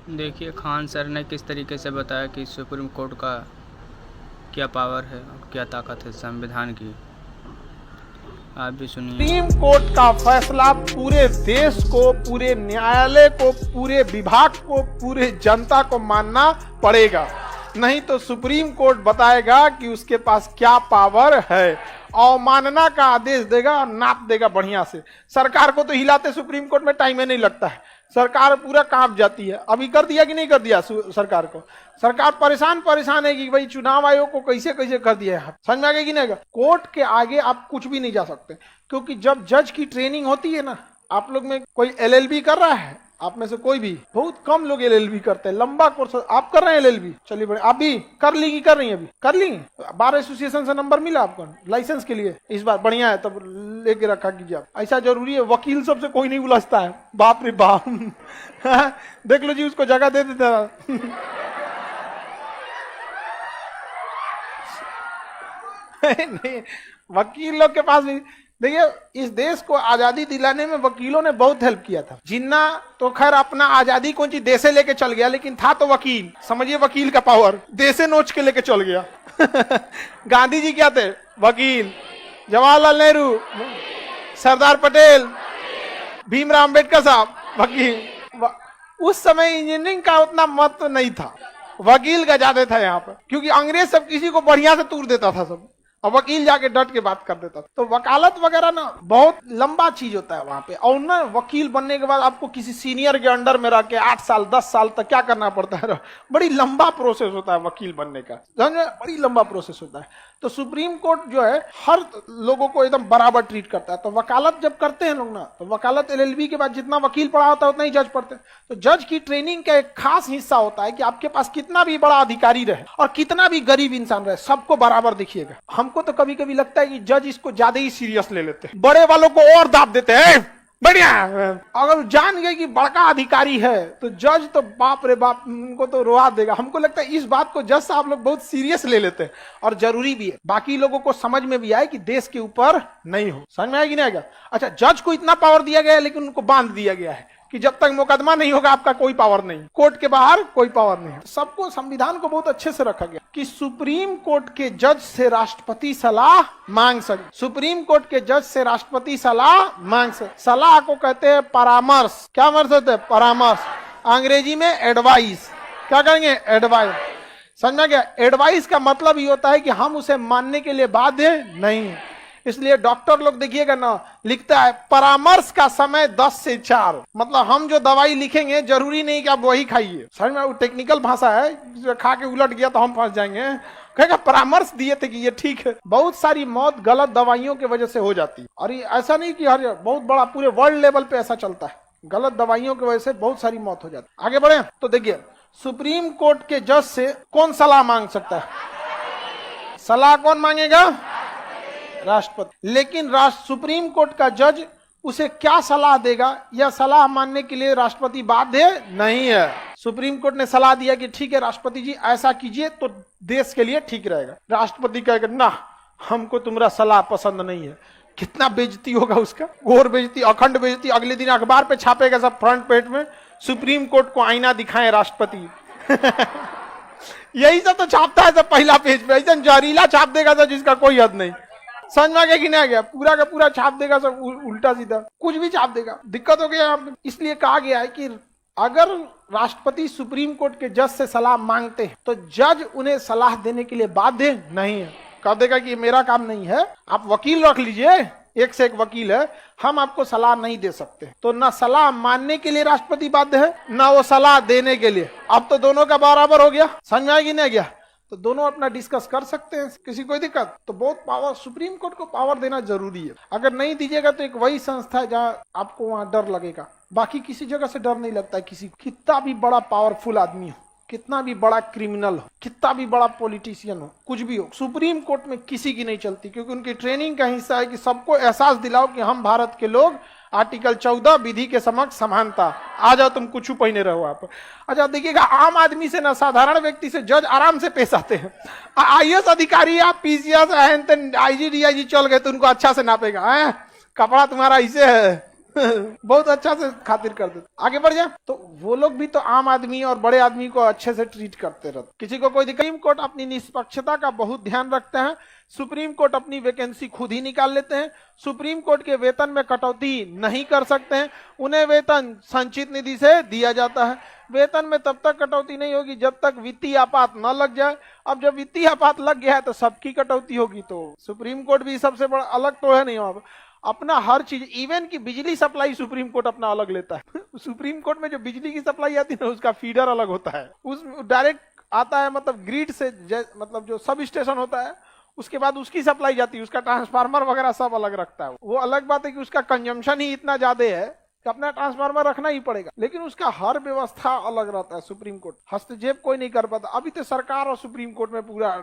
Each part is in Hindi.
देखिए, खान सर ने किस तरीके से बताया कि सुप्रीम कोर्ट का क्या पावर है और क्या ताकत है संविधान की। आप भी सुनिए। सुप्रीम कोर्ट का फैसला पूरे देश को, पूरे न्यायालय को, पूरे विभाग को, पूरे जनता को मानना पड़ेगा। नहीं तो सुप्रीम कोर्ट बताएगा कि उसके पास क्या पावर है, अवमानना का आदेश देगा और नाप देगा बढ़िया से। सरकार को तो हिलाते सुप्रीम कोर्ट में टाइम ही नहीं लगता है, सरकार पूरा कांप जाती है। अभी कर दिया कि नहीं कर दिया सरकार को? सरकार परेशान है कि भाई चुनाव आयोग को कैसे कैसे कर दिया है। समझ में आ गया कि नहीं? कोर्ट के आगे आप कुछ भी नहीं जा सकते, क्योंकि जब जज की ट्रेनिंग होती है ना, आप लोग में कोई एलएलबी कर रहा है? आप में से कोई भी, बहुत कम लोग एलएलबी करते हैं, लंबा कोर्स। आप कर रहे हैं एलएलबी? चलिए बड़े, आप भी कर ली कि कर रही हैं? अभी कर ली? बार एसोसिएशन से नंबर मिला आपको लाइसेंस के लिए? इस बार बढ़िया है, तब लेके रखा कीजिए आप। ऐसा जरूरी है, वकील सबसे कोई नहीं उलझता है, बाप रे बाप। देख लो जी, उसको जगह दे देता। नहीं, वकील लोग के पास भी देखिए, इस देश को आजादी दिलाने में वकीलों ने बहुत हेल्प किया था। जिन्ना तो खैर अपना आजादी कौन सी देशे लेके चल गया, लेकिन था तो वकील। समझिए वकील का पावर, देशे नोच के लेके चल गया। गांधी जी क्या थे? वकील। जवाहरलाल नेहरू, सरदार पटेल, भीमराव अम्बेडकर साहब वकील। उस समय इंजीनियरिंग का उतना महत्व नहीं था, वकील का ज्यादा था यहाँ पर, क्योंकि अंग्रेज सब किसी को बढ़िया से तूर देता था सब, और वकील जाके डट के बात कर देता था। तो वकालत वगैरह ना बहुत लंबा चीज होता है वहां पे। और ना वकील बनने के बाद आपको किसी सीनियर के अंडर में रह के 8 साल 10 साल तक क्या करना पड़ता है, बड़ी लंबा प्रोसेस होता है वकील बनने का, बड़ी लंबा प्रोसेस होता है। तो सुप्रीम कोर्ट जो है हर लोगों को एकदम बराबर ट्रीट करता है। तो वकालत जब करते हैं लोग ना, तो वकालत एलएलबी के बाद जितना वकील पढ़ा होता है उतना ही जज पढ़ते हैं। तो जज की ट्रेनिंग का एक खास हिस्सा होता है कि आपके पास कितना भी बड़ा अधिकारी रहे और कितना भी गरीब इंसान रहे, सबको बराबर देखिएगा। हमको तो कभी कभी लगता है कि जज इसको ज्यादा ही सीरियस ले लेते हैं, बड़े वालों को और दाब देते हैं। बढ़िया, अगर जान गए कि बड़का अधिकारी है तो जज तो बाप रे बाप, उनको तो रोआ देगा। हमको लगता है इस बात को जज साहब लोग बहुत सीरियस ले लेते हैं, और जरूरी भी है, बाकी लोगों को समझ में भी आए कि देश के ऊपर नहीं हो। समझ में आएगी नहीं आएगा? अच्छा, जज को इतना पावर दिया गया है, लेकिन उनको बांध दिया गया है कि जब तक मुकदमा नहीं होगा आपका कोई पावर नहीं, कोर्ट के बाहर कोई पावर नहीं है। सबको, संविधान को बहुत अच्छे से रखा गया कि सुप्रीम कोर्ट के जज से राष्ट्रपति सलाह मांग सकते। सुप्रीम कोर्ट के जज से राष्ट्रपति सलाह मांग सकते। सलाह को कहते हैं परामर्श। क्या मतलब होता है? परामर्श। अंग्रेजी में एडवाइस। क्या कहेंगे? एडवाइस। समझ में गया? एडवाइस का मतलब ये होता है कि हम उसे मानने के लिए बाध्य नहीं है। इसलिए डॉक्टर लोग देखिएगा ना, लिखता है परामर्श का समय 10 से 4। मतलब हम जो दवाई लिखेंगे जरूरी नहीं कि आप वही खाइए। समझ में? वो टेक्निकल भाषा है, खा के उलट गया तो हम फंस जाएंगे। कहेगा परामर्श दिए थे कि ये ठीक है। बहुत सारी मौत गलत दवाइयों की वजह से हो जाती है, और ये ऐसा नहीं कि हर बहुत बड़ा पूरे वर्ल्ड लेवल पे ऐसा चलता है, गलत दवाइयों की वजह से बहुत सारी मौत हो जाती है। आगे बढ़े तो देखिए, सुप्रीम कोर्ट के जज से कौन सलाह मांग सकता है? सलाह कौन मांगेगा? राष्ट्रपति। लेकिन सुप्रीम कोर्ट का जज उसे क्या सलाह देगा, यह सलाह मानने के लिए राष्ट्रपति बाध्य नहीं है। सुप्रीम कोर्ट ने सलाह दिया कि ठीक है राष्ट्रपति जी ऐसा कीजिए तो देश के लिए ठीक रहेगा। राष्ट्रपति कहेगा ना, हमको तुम्हारा सलाह पसंद नहीं है। कितना बेइज्जती होगा उसका, घोर बेइज्जती, अखंड बेइज्जती। अगले दिन अखबार पे छापेगा सब फ्रंट पेज में, सुप्रीम कोर्ट को आईना दिखाए राष्ट्रपति। यही सब तो छापता है सब पहला पेज पे, ऐसा जहरीला छाप देगा सब जिसका कोई हद नहीं। समझ में आ गया कि नहीं आ गया? पूरा का पूरा छाप देगा सब, उल्टा सीधा कुछ भी छाप देगा। दिक्कत हो गया। इसलिए कहा गया है कि अगर राष्ट्रपति सुप्रीम कोर्ट के जज से सलाह मांगते हैं तो जज उन्हें सलाह देने के लिए बाध्य नहीं है। कह देगा कि मेरा काम नहीं है, आप वकील रख लीजिए, एक से एक वकील है, हम आपको सलाह नहीं दे सकते। तो ना सलाह मानने के लिए राष्ट्रपति बाध्य है, ना वो सलाह देने के लिए। अब तो दोनों का बराबर हो गया। समझ में आएगी नहीं गया? तो दोनों अपना डिस्कस कर सकते हैं, किसी कोई दिक्कत? तो बहुत पावर, सुप्रीम कोर्ट को पावर देना जरूरी है। अगर नहीं दीजिएगा तो एक वही संस्था है जहां आपको वहां डर लगेगा, बाकी किसी जगह से डर नहीं लगता है। किसी कितना भी बड़ा पावरफुल आदमी हो, कितना भी बड़ा क्रिमिनल हो, कितना भी बड़ा पॉलिटिशियन हो, कुछ भी हो, सुप्रीम कोर्ट में किसी की नहीं चलती, क्योंकि उनकी ट्रेनिंग का हिस्सा है कि सबको एहसास दिलाओ कि हम भारत के लोग, आर्टिकल 14 विधि के समक्ष समानता, आ जाओ तुम कुछ पहिने रहो आप। अच्छा देखिएगा, आम आदमी से ना, साधारण व्यक्ति से जज आराम से पेश आते हैं। आईएएस अधिकारी आप पीसीएस आईजी डीआईजी चल गए तो उनको अच्छा से नापेगा, कपड़ा तुम्हारा ऐसे है, बहुत अच्छा से खातिर कर देते। आगे बढ़ जाए तो वो लोग भी तो आम आदमी और बड़े आदमी को अच्छे से ट्रीट करते रहते, किसी को कोई दिक्कत। सुप्रीम कोर्ट अपनी निष्पक्षता का बहुत ध्यान रखते हैं। सुप्रीम कोर्ट अपनी वैकेंसी खुद ही निकाल लेते हैं। सुप्रीम कोर्ट के वेतन में कटौती नहीं कर सकते हैं, उन्हें वेतन संचित निधि से दिया जाता है। वेतन में तब तक कटौती नहीं होगी जब तक वित्तीय आपात न लग जाए। अब जब वित्तीय आपात लग गया है तो सबकी कटौती होगी। तो सुप्रीम कोर्ट भी सबसे बड़ा अलग तो है नहीं, अपना हर चीज, इवन की बिजली सप्लाई सुप्रीम कोर्ट अपना अलग लेता है। सुप्रीम कोर्ट में जो बिजली की सप्लाई आती है ना, उसका फीडर अलग होता है, उस डायरेक्ट आता है, मतलब ग्रिड से, मतलब जो सब स्टेशन होता है उसके बाद उसकी सप्लाई जाती है, उसका ट्रांसफार्मर वगैरह सब अलग रखता है। वो अलग बात है कि उसका कंजम्पशन ही इतना ज्यादा है कि अपना ट्रांसफार्मर रखना ही पड़ेगा, लेकिन उसका हर व्यवस्था अलग रहता है। सुप्रीम कोर्ट हस्तक्षेप कोई नहीं कर पाता। अभी तो सरकार और सुप्रीम कोर्ट में पूरा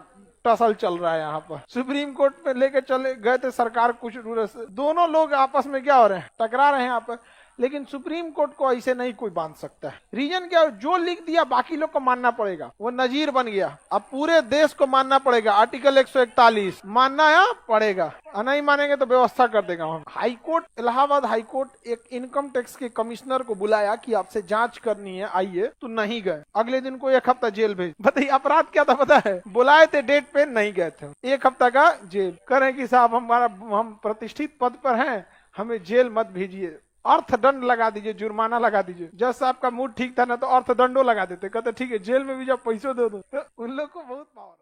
टसल चल रहा है। यहाँ पर सुप्रीम कोर्ट में लेके चले गए थे सरकार, कुछ दोनों लोग आपस में क्या हो रहे हैं, टकरा रहे हैं यहाँ पर। लेकिन सुप्रीम कोर्ट को ऐसे नहीं कोई बांध सकता है। रीजन क्या है, जो लिख दिया बाकी लोग को मानना पड़ेगा। वो नजीर बन गया, अब पूरे देश को मानना पड़ेगा। आर्टिकल 141 मानना पड़ेगा, नहीं मानेंगे तो व्यवस्था कर देगा हम। हाईकोर्ट, इलाहाबाद हाईकोर्ट एक इनकम टैक्स के कमिश्नर को बुलाया कि आपसे जांच करनी है, आइए, तो नहीं गए। अगले दिन को 1 हफ्ता जेल भेज। बताइए अपराध क्या था पता है? बुलाए थे डेट पे, नहीं गए थे, 1 हफ्ता का जेल। करें कि साहब हम प्रतिष्ठित पद पर हैं, हमें जेल मत भेजिए, अर्थदंड लगा दीजिए, जुर्माना लगा दीजिए। जज साहब का मूड ठीक था ना तो अर्थदंडो लगा देते, कहते ठीक है जेल में भी जब पैसों दे दो। तो उन लोग को बहुत पावर